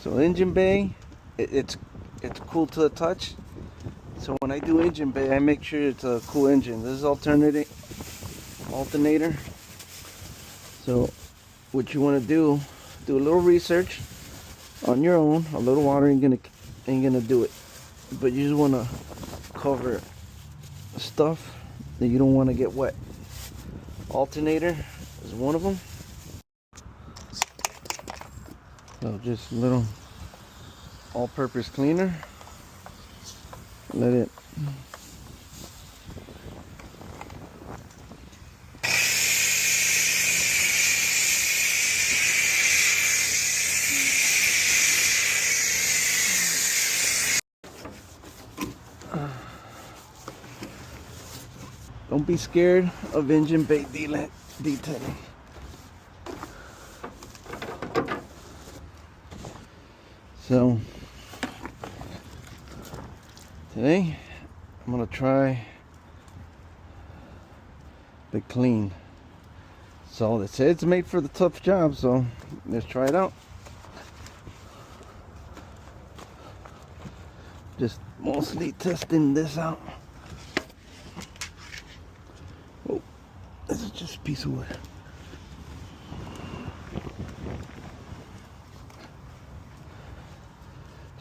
So engine bay, it's cool to the touch. So when I do engine bay, I make sure it's a cool engine. This is alternator. So what you want to do a little research on your own. A little water ain't gonna do it, but you just want to cover stuff that you don't want to get wet. Alternator is one of them. So just a little all-purpose cleaner. Let it don't be scared of engine bay detailing. So today I'm gonna try the clean. So it says it's made for the tough job, so let's try it out. Just mostly testing this out. Oh, this is just a piece of wood.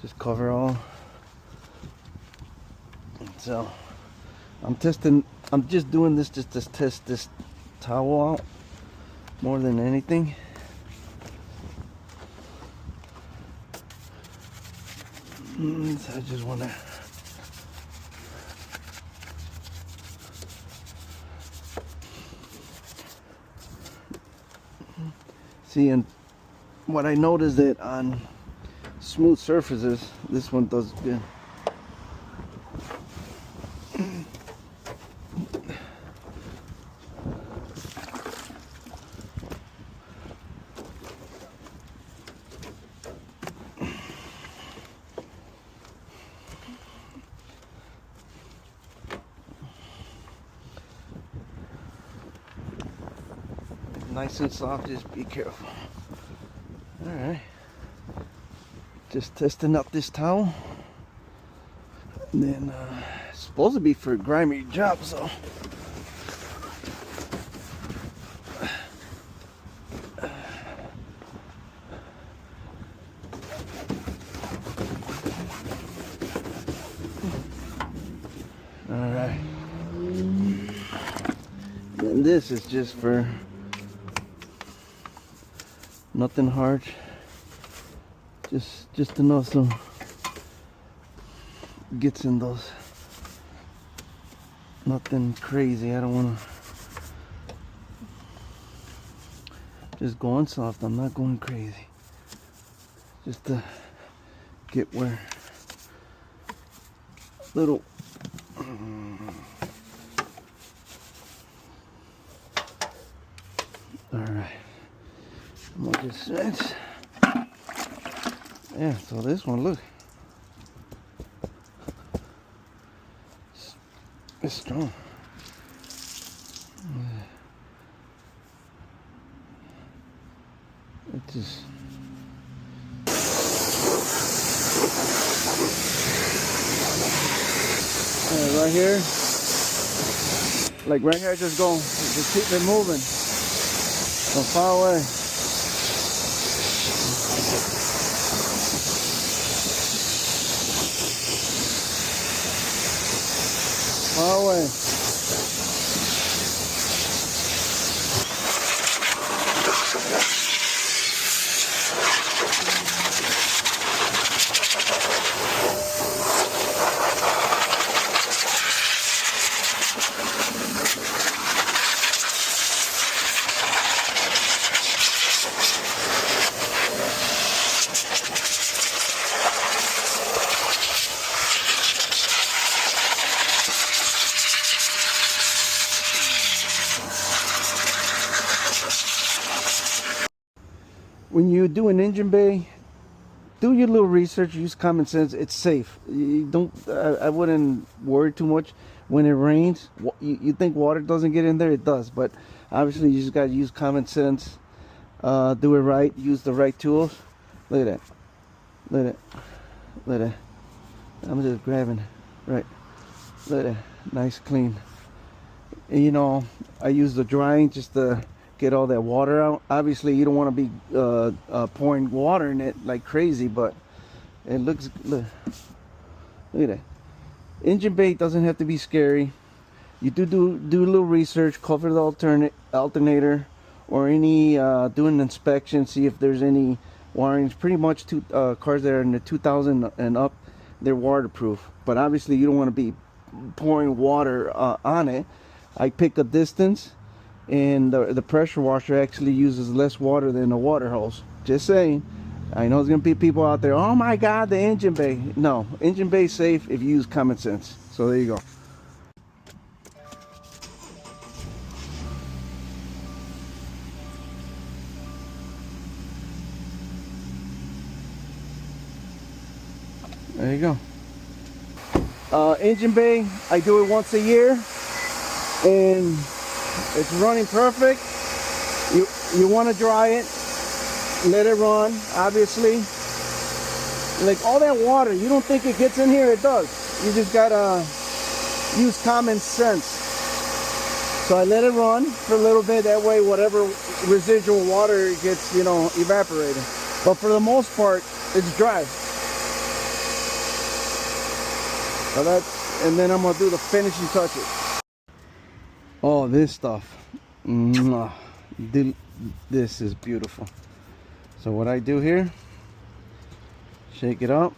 Just cover all. So I'm just doing this just to test this towel out more than anything. So I just want to see, and what I noticed that on smooth surfaces, this one does good. Nice and soft, just be careful. Alright. Just testing out this towel. And then it's supposed to be for a grimy job, so alright. And this is just for nothing hard, just enough so gets in those. Nothing crazy. I don't want to just go on soft. I'm not going crazy, just to get where little all right. I'm gonna just rinse. Yeah, so this one, look, it's strong. It just right here, like right here, just keep it moving from far away. Far away. When you do an engine bay, do your little research, use common sense. It's safe. You don't, I wouldn't worry too much. When it rains, you think water doesn't get in there, it does, but obviously you just got to use common sense, do it right, use the right tools. Look at that. Look at it. Look at it. I'm just grabbing it. Right. Look at it. Nice, clean. And, you know, I use the drying just to get all that water out. Obviously, you don't want to be pouring water in it like crazy, but it looks. Look at that. Engine bay doesn't have to be scary. You do a little research, cover the alternator, or any do an inspection, see if there's any wirings. Pretty much cars that are in the 2000 and up, they're waterproof. But obviously you don't want to be pouring water on it. I pick a distance, and the pressure washer actually uses less water than the water hose. Just saying. I know there's gonna be people out there, oh my god, the engine bay. No, engine bay is safe if you use common sense. So there you go. There you go. Engine bay, I do it once a year, and it's running perfect. You want to dry it, let it run. Obviously, like all that water, you don't think it gets in here, it does. You just gotta use common sense. So I let it run for a little bit, that way whatever residual water gets, you know, evaporated. But for the most part, it's dry. So that's, and then I'm gonna do the finishing touches. Oh, this stuff, this is beautiful. So what I do here, shake it up,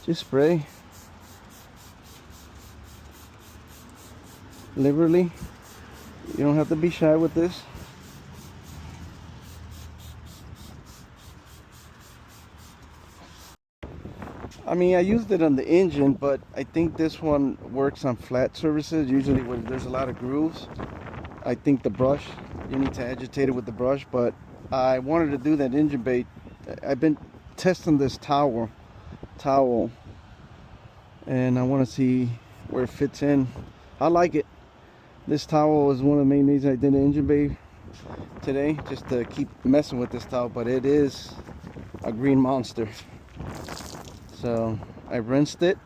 just spray liberally. You don't have to be shy with this. I mean, I used it on the engine, but I think this one works on flat surfaces, usually when there's a lot of grooves. I think the brush, you need to agitate it with the brush, but I wanted to do that engine bay. I've been testing this towel, and I want to see where it fits in. I like it. This towel was one of the main reasons I did the engine bay today, just to keep messing with this towel, but it is a Green Monster. So I rinsed it,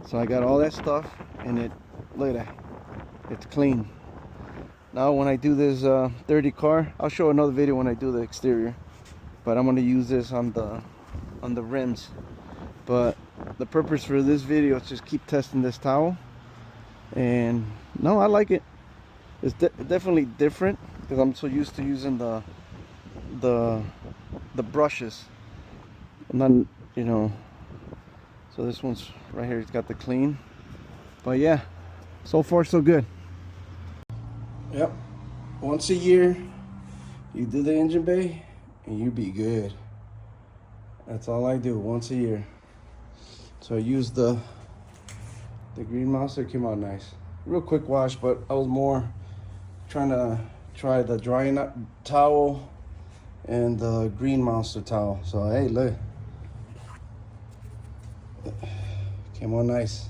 so I got all that stuff, and it, look at that, it's clean. Now when I do this dirty car, I'll show another video when I do the exterior, but I'm going to use this on the rims. But the purpose for this video is just keep testing this towel, and no, I like it. It's definitely different because I'm so used to using the brushes, and then, you know. So this one's right here, it's got the clean. But yeah, so far so good. Yep, once a year you do the engine bay and you be good. That's all I do, once a year. So I used the Green Monster, came out nice. Real quick wash, but I was more trying to try the drying towel and the Green Monster towel. So hey, look, came out nice.